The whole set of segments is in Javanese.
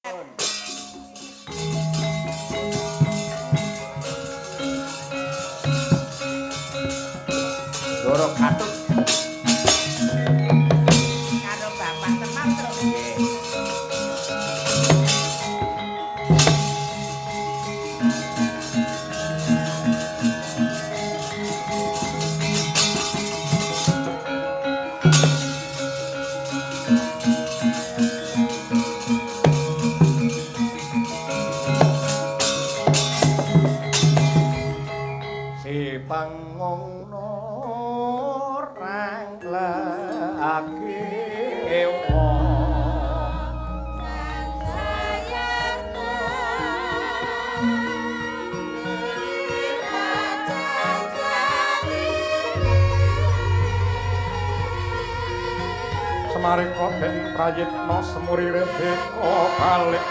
Doro Gatut karo Bapak Temantro. si pangongno rang lagi Semari koden prayitna semurire deka balik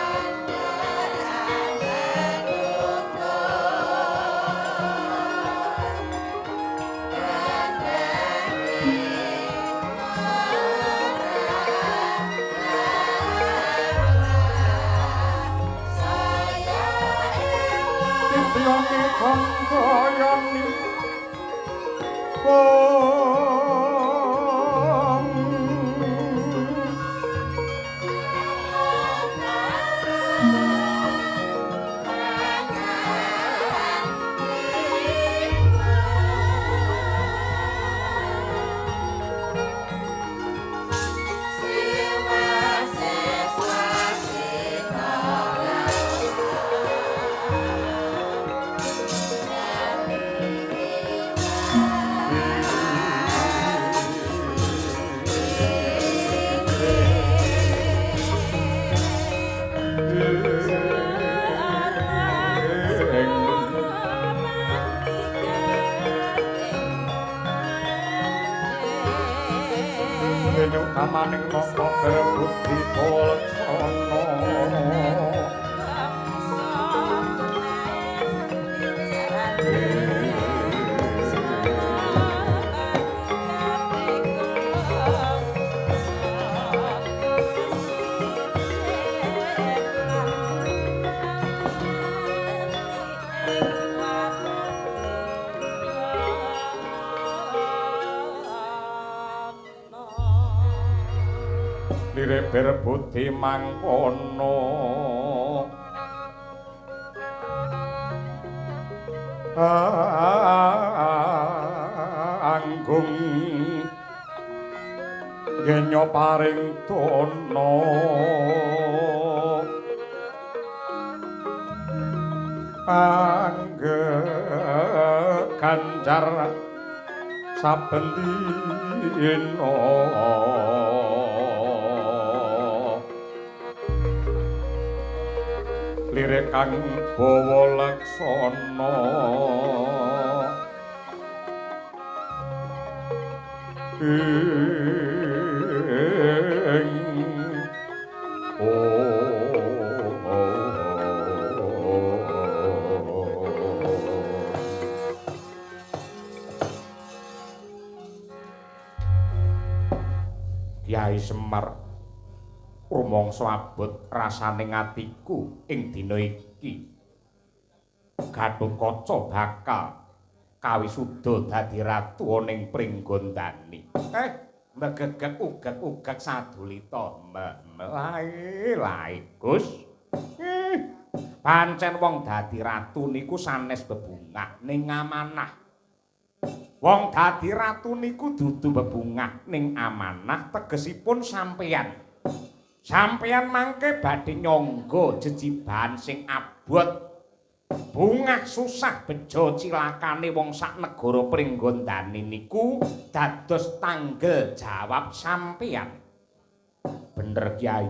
Tiyoni kongkoyoni Amaning mongko berbudi polcono lire berbudi mangkono anggung genyo paring tono angge ganjar saben dina lirik kang bawa laksana Kyai Semar rumangsa abot rasaning atiku ing dina iki Gatotkaca bakal kawisuda dadi ratu ning Pringgondani megegek ugek-ugek sadulita lae Gus pancen wong dadi ratu niku sanes bebungah ning amanah wong dadi ratu niku dudu bebungah ning amanah tegesipun sampeyan mangke badhe nyangga jejibahan sing abot bungah susah bejo cilakane wong sak negara Pringgondani niku dados tanggel jawab sampeyan bener Kyai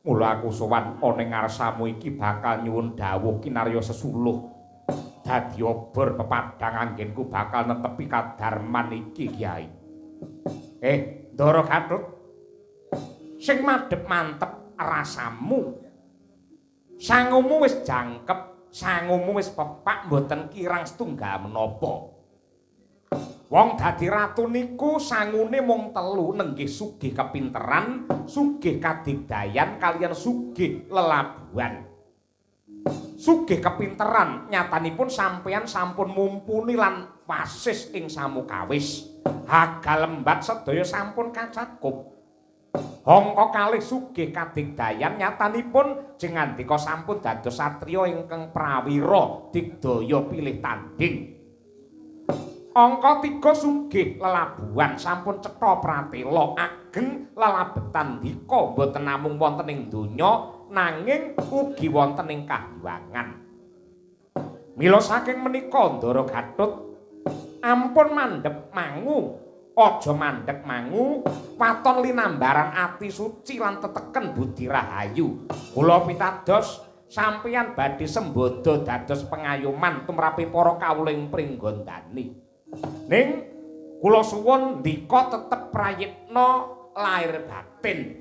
mula aku sowan ana ing ngarsamu iki bakal nyuwun dawuh kinarya sesuluh dadi obor pepadhang anggenku bakal netepi kadarman iki Kyai Ndara Gatut sing madhep mantep rasamu sangumu wis jangkep sangumu wis pepak mboten kirang setunggal menapa Wong dadi ratu niku sangune mung telu nenggih sugih kepinteran, sugih kadigdayan kaliyan sugih lelabuhan. Sugih kepinteran nyatanipun sampeyan sampun mumpuni lan wasis ing samukawis. Hagal lembat sedaya sampun kacakup. Hangka kalih sugih kadigdayan nyatanipun jengandika sampun dados satriya ingkang prawira digdaya pilih tanding. Angka 3 sugih lelabuhan sampun cetha pratela ageng lelabetan dika boten namung wonten ing donya nanging ugi wonten ing kahywangan. Mila saking menika Ndara Gatut ampun mandhep mangu, aja mandhep mangu, waton linambaran ati suci lan teteken budi rahayu. Kula pitados sampeyan badhe sembodo dados pengayoman tumrapi para kawula ing Pringgondani. Ning kula suwun ndika tetep prayitna lair batin.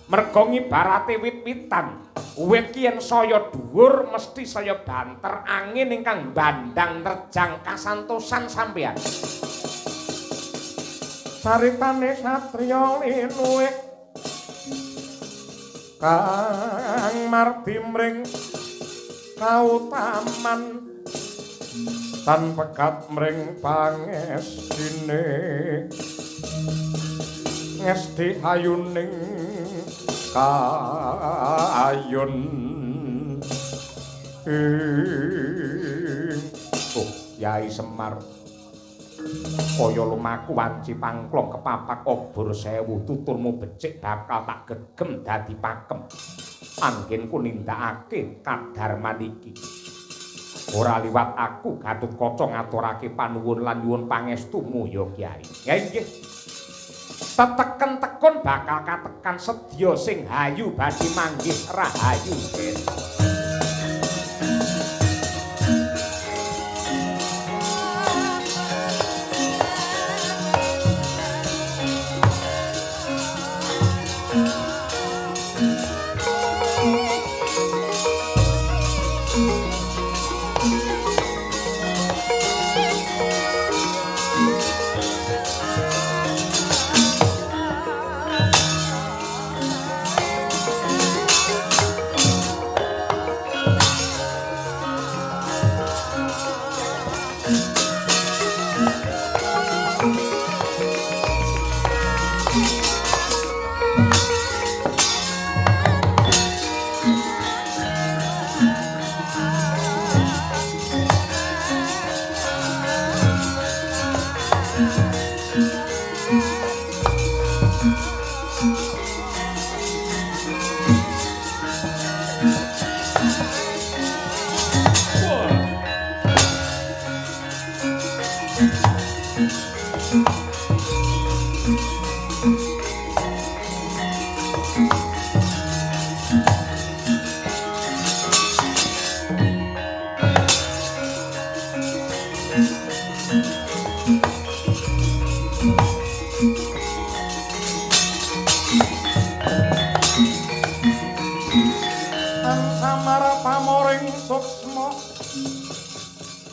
Merga ngibarate wit-witan. Wit ki yen saya dhuwur mesti saya banter angin ingkang bandang nerjang kasantosan sampeyan. Saritane satriya linuwe kang mardi mring kautaman tan pegat mring pangestine ngesti ayuning kayun oh Yai Semar kaya lumaku wanci pangklong kepapak obor sewu tuturmu becik bakal tak gegem dadi pakem anggenku nindakake kadharman iki. Ora liwat aku Gatotkaca ngaturake panuwun lan nyuwun pangestumu ya Kyai. Ya nggih. Teteken tekun bakal katekan sedya sing hayu badhe manggih rahayu.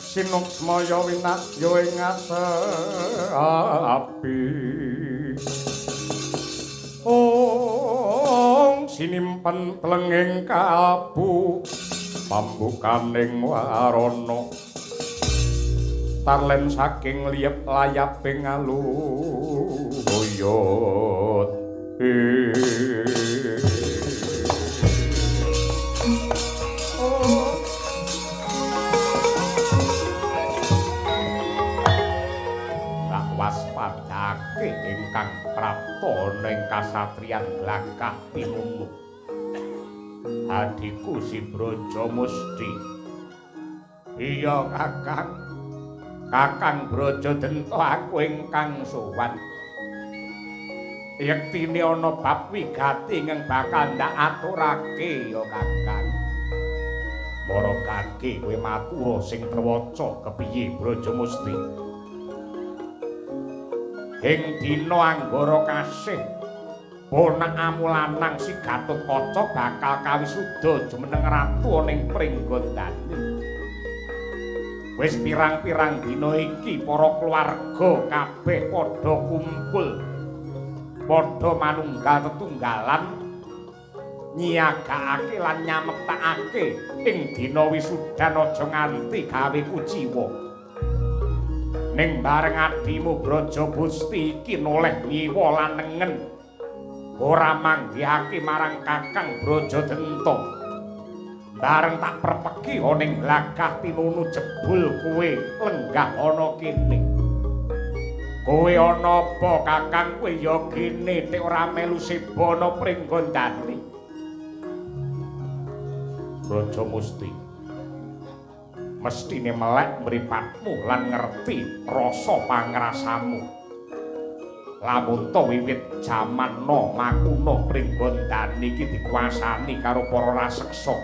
Sinuksmaya winadya ing api ong sinimpen plenging kabu pambukaning warana tarlen saking liep layaping aluyut waspadake ingkang prapta ning kasatriyan Glagah Pinungu. Adiku si Brajamusti. Iya Kakang. Kakang Brajadenta aku ingkang sowan. Yektine ana bab wigati ingkang bakal ndak aturake ya Kakang. Para kaki kowe matura sing trewaca kepiye Brajamusti? Ing dina anggara kasih ponak amulanang si Gatotkaca bakal kawisuda jumeneng ratu ning Pringgondani. Wis pirang-pirang dina iki para keluarga kabeh padha kumpul. Padha manunggal tetunggalan nyiyagakake lan nyamektakake ing dina wisudan aja nganti gawe kuciwa. Ning bareng adimu Brajabusti iki noleh nyiwa lan nengen ora manggihake marang Kakang Brajadenta. Bareng tak perpeki ning lagah tinunu jebul kowe lenggah ana kene. Kowe ana apa Kakang? Kowe ya kene nek ora melu sebana Pringgondani. Brajamusti mestine melek mripatmu lan ngerti rasa pangrasamu. Lamun to wiwit jaman no makuna Pringgondani iki dikuasani karo para raseksa.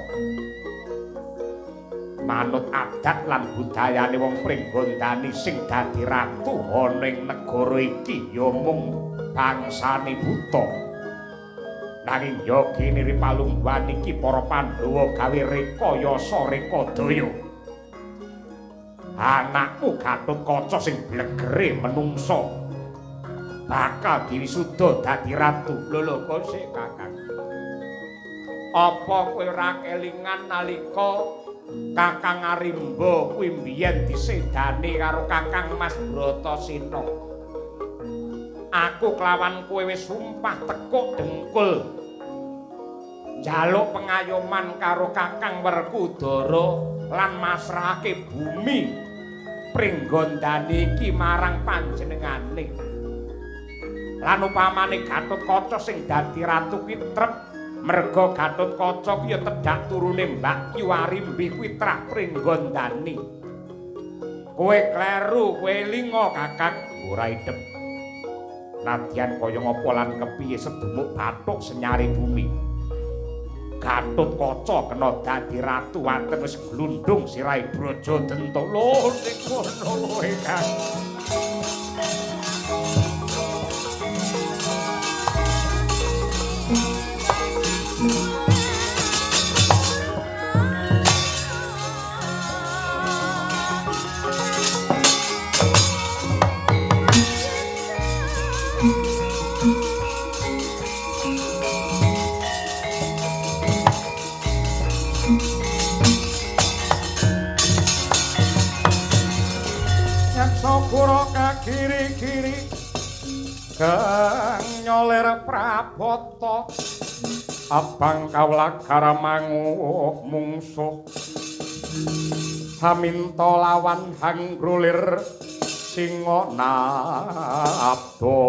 Manut adat lan budayane wong Pringgondani sing dadi ratu ana ing negara iki ya mung bangsane buta. Nanging ya kene Ripalungguhan iki para Pandhawa gawe rekayasa rekadaya. Anakmu Gatotkaca sing blegere menungsa bakal diwisuda dadi ratu. Lho kok sik Kakang. Apa kowe ora kelingan nalika Kakang Arimba kuwi mbiyen disedani karo Kakang Mas Bratasena? Aku kelawan kowe wis sumpah tekuk dengkul njaluk pengayoman karo Kakang Werkudara lan masrahake bumi Pringgondani iki marang panjenengane. Lan upamane Gatotkaca sing dadi ratu kuwi trep merga Gatotkaca kuwi ya tedhak turune Mbak Yu Arimbi kuwi trah Pringgondani. Kowe kleru, kowe linga Kakang. Ora idep. Nadyan kaya ngapa lan kepiye sedemuk bathuk senyari bumi. Gatotkaca kena dadi ratu wonten wis glundung sirahe Brajadenta. Lho ning kono kowe Kang. Sakura kagiri-giri kang nyoler prabata abang kawula karamangu mungsuh haminta lawan hanggrulir singa nabda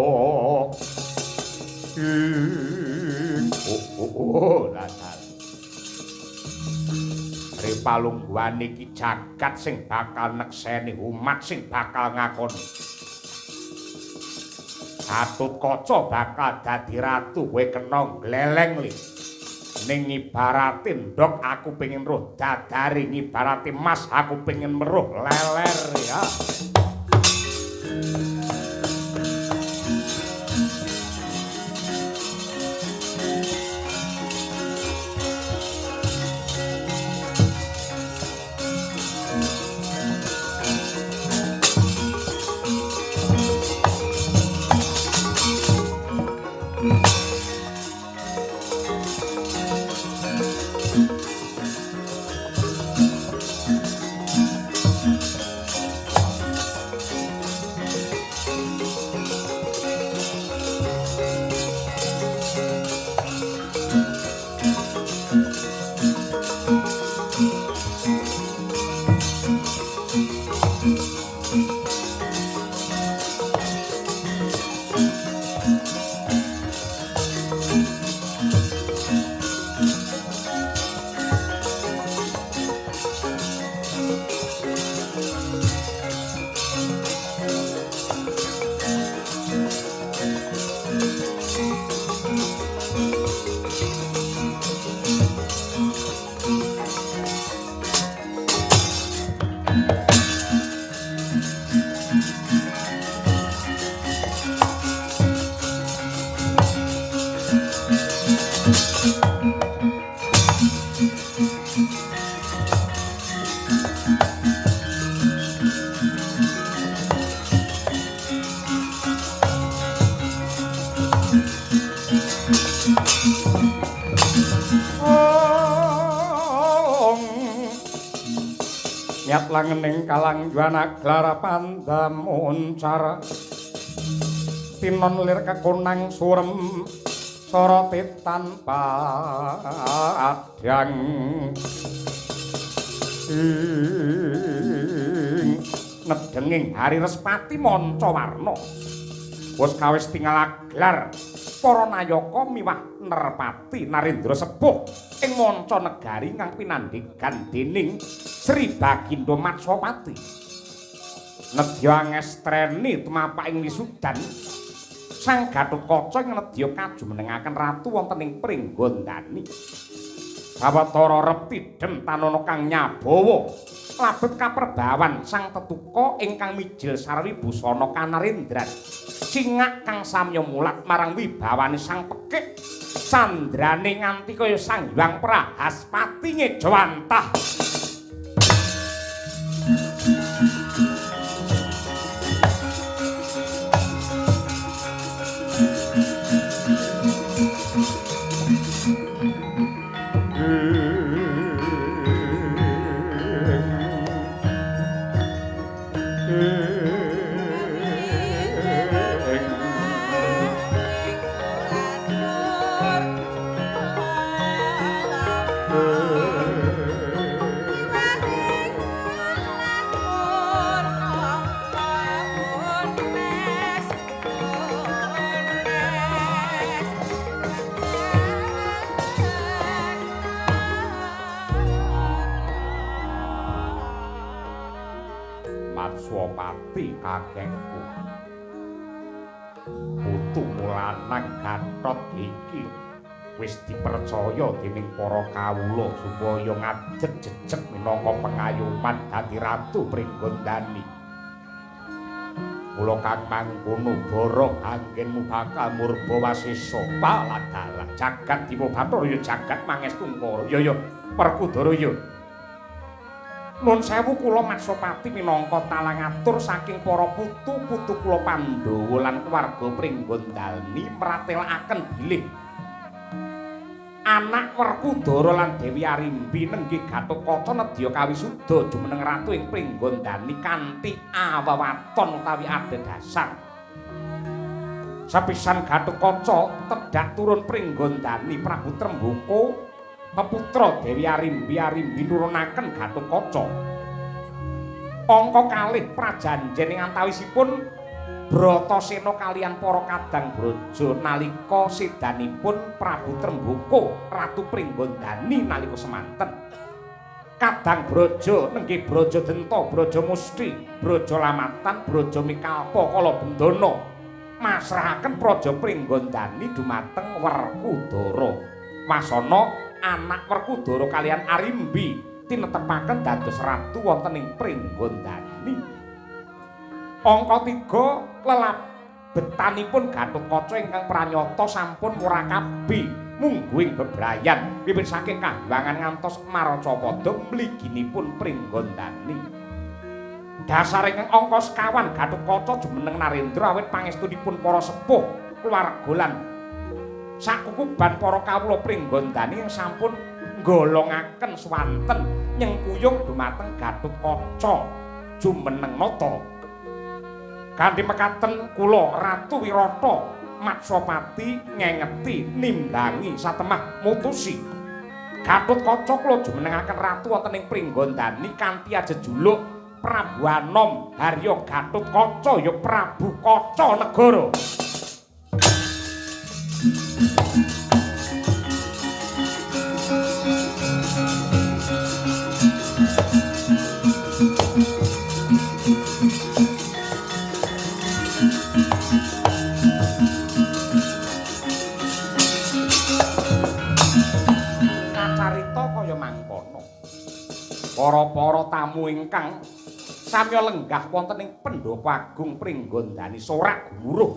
Ripalungguhan iki jagat sing bakal nekseni umat sing bakal ngakoni. Gatotkaca bakal dadi ratu kowe kena gleleng li. Ning ibarate ndok aku pengin roh dadari ngibarate mas aku pengin meruh leler ya. Nyat langening kalang juana glara pandamuncar tinon lir kekunang surem soroti tanpa adang nedenging hari Respati manca warna wis kawis tinggal aglar para nayaka miwah Nerpati Narendra sepuh ing manca negari kang pinandhegan dening Sri Bagindo Matsapati nedya ngestreni tumapak ing wisudan Sang Gatotkaca ing nedya kajumenengaken ratu wonten ing Pringgondani Bawatara repidhem tanana kang nyabawa labet kaperbawan sang tetuka ingkang mijil sarwi busana kanarendran cingak kang samya mulat marang wibawane sang pekik sandrane nganti kaya Sang Hyang Prahaspati ngejawantah Matsapati kakengku putu mulanang Gatot iki wis dipercaya dening para kawula supaya ngadeg jejeg minangka pengayuman dadi ratu Pringgondani. Mula kang mangkono bara anggenmu bakal murba wasesa paladala jagat Dewa Bathara ya jagat Mangestungkara ya Werkudara ya. Nun sewu kula Matsapati minangka talangatur saking para putu-putu kula Pandhawa lan keluarga Pringgondani mratelakaken bilih anak Werkudara lan Dewi Arimbi nenggih Gatotkaca nedya kawisuda jumeneng ratu ing Pringgondani kanthi awewaton utawi adhedhasar. Sepisan Gatotkaca tedhak turun Pringgondani Prabu Trembaka peputra Dewi Arimbi nurunaken Gatotkaca. Angka kalih prajanjen ing antawisipun Bratasena kaliyan para kadang braja nalika sedanipun Prabu Trembaka Ratu Pringgondani nalika semanten. Kadang braja nenggih Braja Denta, Braja Musti, Braja Lamatan, Braja Mikalpa kala Bendana masrahaken praja Pringgondani dumateng Werkudara. Wasana anak Werkudara kaliyan Arimbi tinetepaken dados ratu wonten ing Pringgondani. Angka 3 lelabetanipun Gatotkaca ingkang pranyata sampun murakabi mungguing bebrayan wiwit saking Kahyangan ngantos Maracapada mliginipun Pringgondani. Dasaring angka sekawan Gatotkaca jumeneng Narendra awit pangestunipun para sepuh keluarga lan sakukuban para kawula Pringgondani yang sampun nggolongaken swanten nyengkuyung dumateng Gatotkaca jumeneng nata. Kanthi mekaten kula Ratu Wirata Matsapati ngengeti nimbangi satemah mutusi Gatotkaca kula jumenengaken ratu wonten ing Pringgondani kanthi ajejuluk Prabu Anom Harya Gatotkaca ya Prabu Kaca Negara. Para-para tamu ingkang samya lenggah wonten ing Pendhapa Agung Pringgondani sorak gumuruh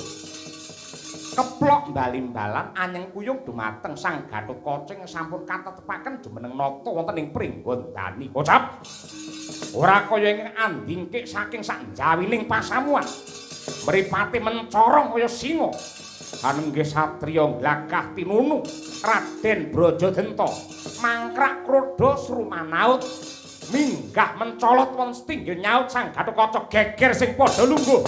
keplok balimbalan anyeng kuyung dumateng Sang Gatotkaca ing sampun katetepaken jumeneng nata wonten ing Pringgondani. Kocap ora kaya ing andingkik saking sak jawining pasamuan mripate mencorong kaya singa anenggih satriya glagah tinunu Raden Brajadenta mangkrak krodha srumanaut minggah mencolot wonten setinggil nyaut sang Gatotkaca geger sing padha lungguh.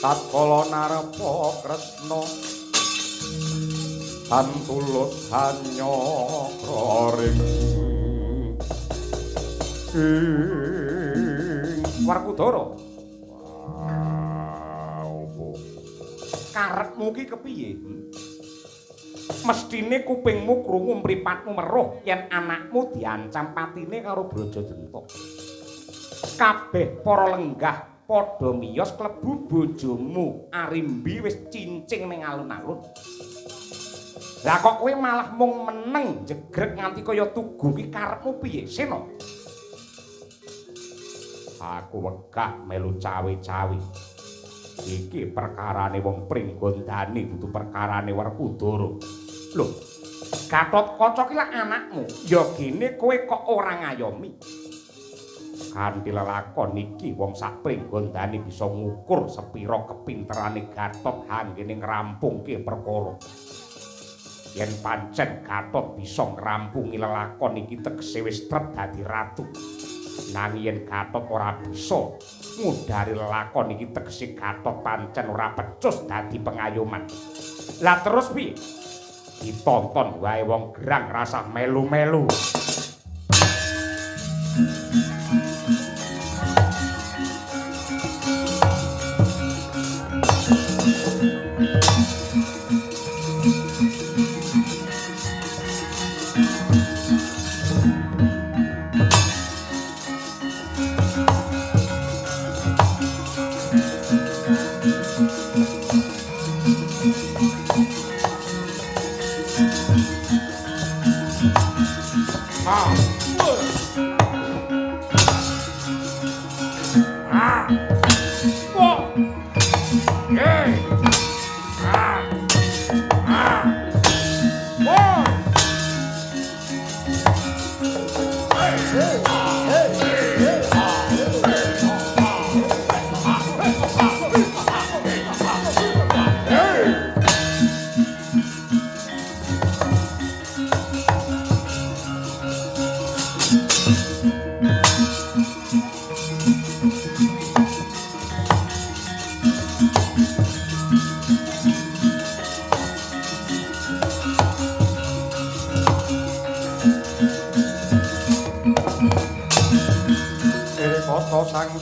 Tatkala narepa Kresna tantulus hanyakring Werkudara. Karepmu ki kepiye? Mestine kupingmu krungu mripatmu meruh yen anakmu diancam patine karo Brajadenta. Kabeh para lenggah padha miyos klebu bojomu Arimbi wis cincing ning alun-alun. Lah kok kowe malah mung meneng jegrek nganti kaya tugu ki karepmu piye, Sena? Aku wegah melu cawe-cawe. Iki perkarane wong Pringgondani dudu perkarane Werkudara. Lho, Gatotkaca ki lak anakmu, ya gene kowe kok ora ngayomi. Kanthi lelakon iki wong sak Pringgondani bisa ngukur sepira kepinterane Gatot anggene ngrampungke perkara. Yen pancen Gatot bisa ngrampungi lelakon iki tegese wis trep dadi ratu. Nanging yen Gatot ora bisa ngudari lelakon iki tegese Gatot pancen ora pecus dadi pengayoman. Lah terus piye? Ditonton wae wong gerang rasah melu-melu.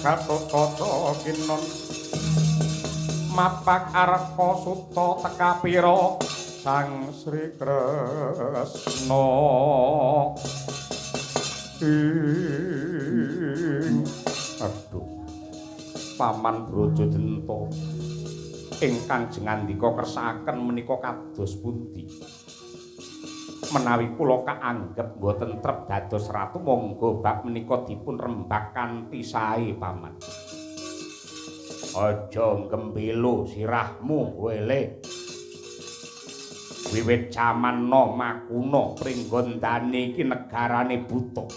Gatotkaca kinon mapak arka suta tekapira Sang Sri Kresna aduh Paman Brajadenta ingkang jengandika kersakaken menika kados pundi menawi kula kaanggep boten trep dados ratu monggo bab menika dipun rembak kanthi sae Paman. Aja gembelo sirahmu wele. Wiwit jaman Nama kuna Pringgondani iki negarane buta.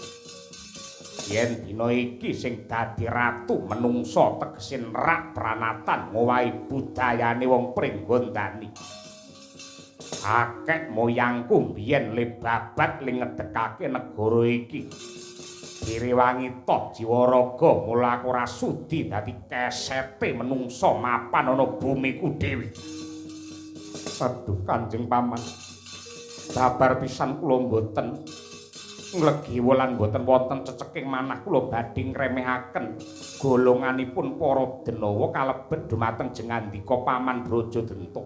Yen dina iki sing dadi ratu menungsa tegese nerak pranatan ngowahi budayane wong Pringgondani. Akeh moyangku biyen le babat ling ngedekake negara iki. Diriwangi toh jiwa raga mula aku ora sudi dadi kesete menungsa mapan ana bumiku dhewe. Aduh Kanjeng Paman. Babar pisan kula mboten nglegi wulan mboten wonten ceceking manah kula badhe ngremehaken golonganipun para denawa kalebet dumateng jengandika Paman Brajadenta.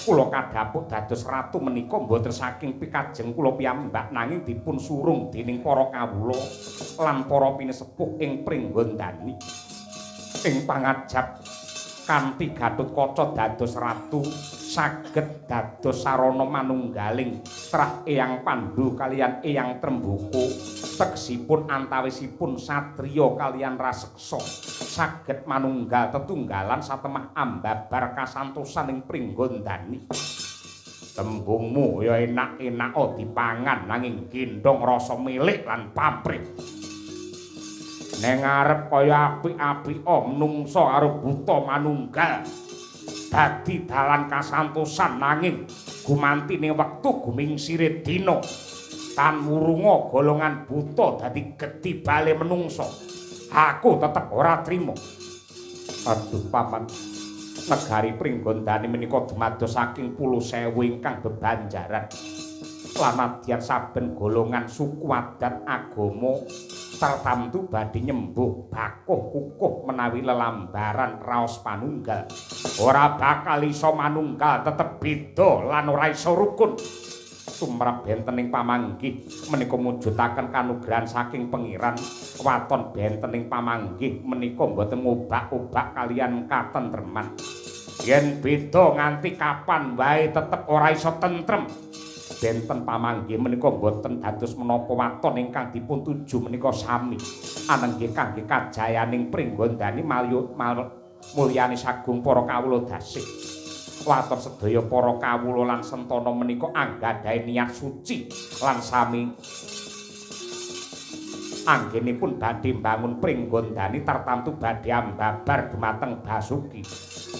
Kula kadhapuk dados ratu menika mboten saking pikajeng kula piyambak nanging dipun surung dening para kawula lan para pinesepuh ing Pringgondani. Ing pangajap kanthi Gatotkaca dados ratu saged dados sarana manunggaling trah Eyang Pandhu kaliyan Eyang Tremboko tegesipun antawisipun satriya kaliyan raseksa saged manunggal tetunggalan satemah ambabar kasantosan ing Pringgondani. Tembungmu ya enak-enak dipangan nanging gendong rasa milik lan pamrih. Neng arep kaya apik-apik menungsa karo buta manunggal dadi dalan kasantosan nanging gumantine wektu gumingsire dina tan wurunga golongan buta dadi gedhi bale menungsa. Aku tetep ora trima. Aduh Paman, negari Pringgondani menika dumados saking 10.000 ingkang bebanjaran. Lanadyan saben golongan suku adat agama tertamtu badhe nyembuh bakuh kukuh menawi lelambaran raos panunggal. Ora bakal iso manunggal tetep beda lan ora iso rukun. Tumrap bentening pamanggih menika mujudaken kanugrahan saking pengiran. Waton bentening pamanggih menika boten ngobak-obak kaliyan katentreman. Yen beda nganti kapan wae tetep ora iso tentrem. Benten pamanggih menika boten dados menapa waton ingkang dipun tuju menika sami. Anenggih kangge kajayaning Pringgondani mulyani sagung para kawula dasih. Waton sedaya para kawula lan sentana menika anggadhahi niat suci lan sami anggenipun badhe mbangun Pringgondani tartamtu badhe ambabar dumateng Basuki.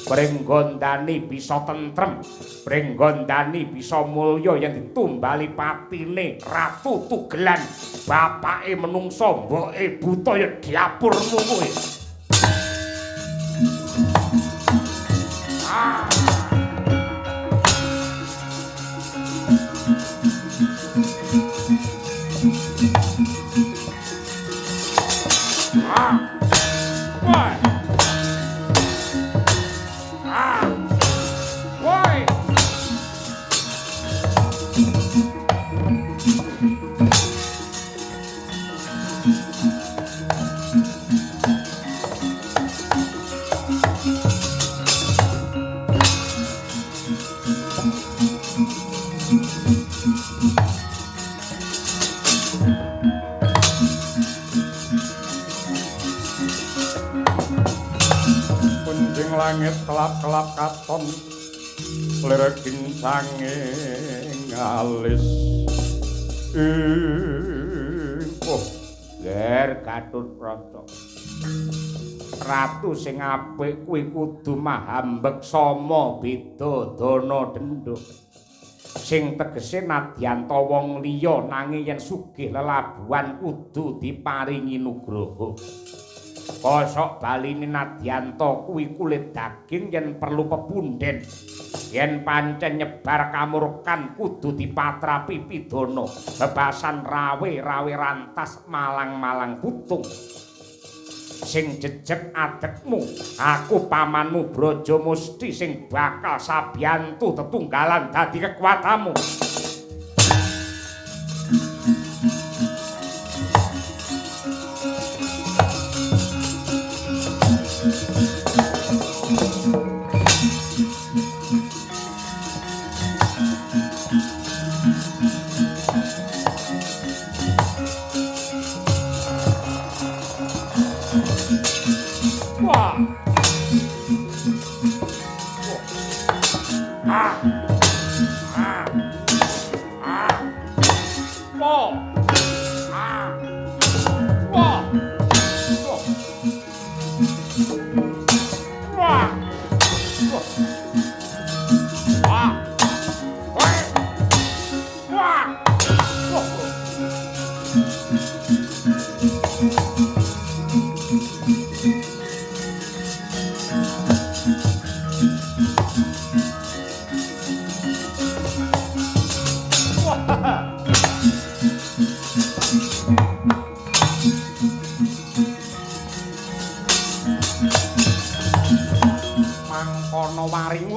Pringgondani bisa tentrem, Pringgondani bisa mulya yen ditumbali patine Ratu Tugelan, bapake menungsa, mboke buta ya diapurmu kowe. Langit kelap-kelap katon lereging sanging alis Ger Gatotkaca ratu sing apik kuwi kudu mahambek sama beda dana denduk sing tegese nadyan ta wong liya nanging yen sugih lelabuhan kudu diparingi nugraha. Kosok baline Nadyanto kuwi kulit daging yen perlu pepunden. Yen pancen nyebar kamurkan kudu dipatrapi pidana. Bebasan rawe-rawe rantas malang-malang putung. Sing jejeg adekmu, aku pamanmu Brajamusti sing bakal sabiyantu tetunggalan dadi kekuatanmu.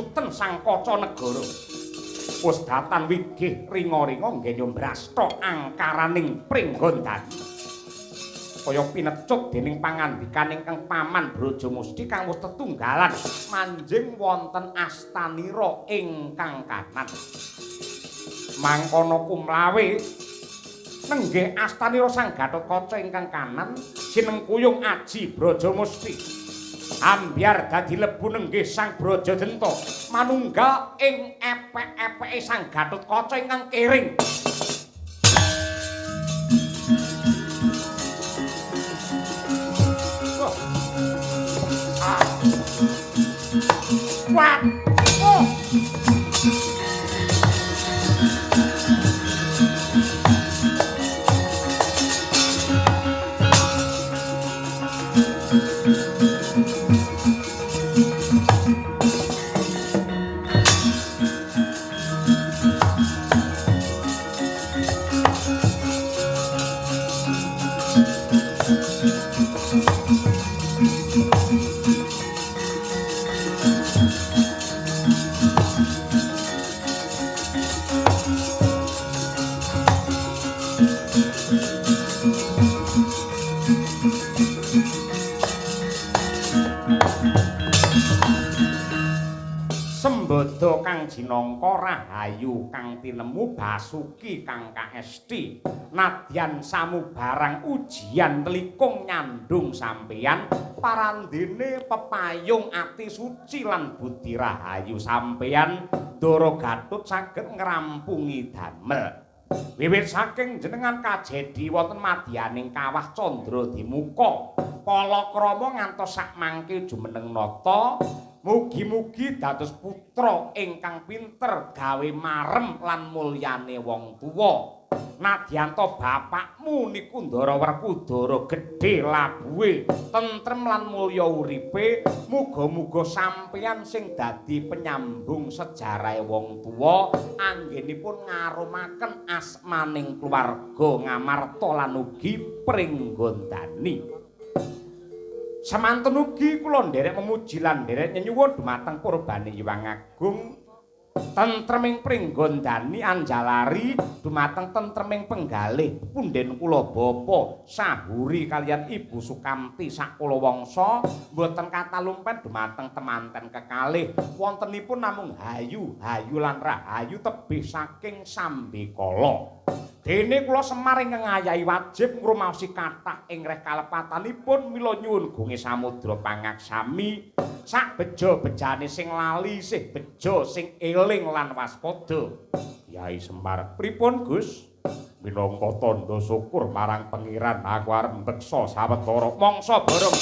pinuten sang kaca negara. Wis datan wigih ringa-ringa nggih nyombrasta angkaraning Pringgondani. Kaya pinecut dening pangandikan ingkang Paman Brajamusti kang wis tetunggalan manjing wonten astanira ingkang kanan. Mangkono kumlawe nenggih astanira Sang Gatotkaca ingkang kanan sinengkuyung Aji Brajamusti. Ambyar dadi lebu nenggih Sang Brajadenta manunggal ing epek-epeke Sang Gatotkaca ingkang kering. Wah. Oh. Sembada kang jinangka rahayu kang tinemu Basuki kang kaesti nadyan samubarang ujian telikung nyandung sampeyan parandene pepayung ati suci lan budi rahayu sampeyan Ndara Gatut saged ngrampungi damel. Wiwit saking jenengan kajedi wonten madyaning kawah Candra Dimuka palakrama ngantos sak mangke jumeneng nata. Mugi-mugi dados putra ingkang pinter gawe marem lan mulyane wong tuwa. Nadyanto bapakmu niku Ndara Werkudara gedhe labuhe, tentrem lan mulya uripe, muga-muga sampeyan sing dadi penyambung sejarahe wong tuwa anggenipun ngarumaken asmaning keluarga Ngamarta lan ugi Pringgondani. Semanten ugi kula nderek memuji lan nderek nyuwun dumateng purbane Hyang Agung tentreming Pringgondani Anjalari dumateng tentreming penggalih punden kula bapa Sahuri kaliyan Ibu Sukamti sak kula wangsa mboten katalumpen dumateng temanten kekalih wontenipun namung hayu lan rahayu tebih saking Sambikala. Dene kula Semar ingkang ngayahi wajib ngrumaosi kathah ing reh kalepatanipun mila nyuwun gunge samudra pangaksami sak beja-bejane sing lali sih beja sing eling lan waspada. Yai Semar pripun Gus? Minangka tandha syukur marang Pangeran aku arep mbeksa sawetara mangsa bareng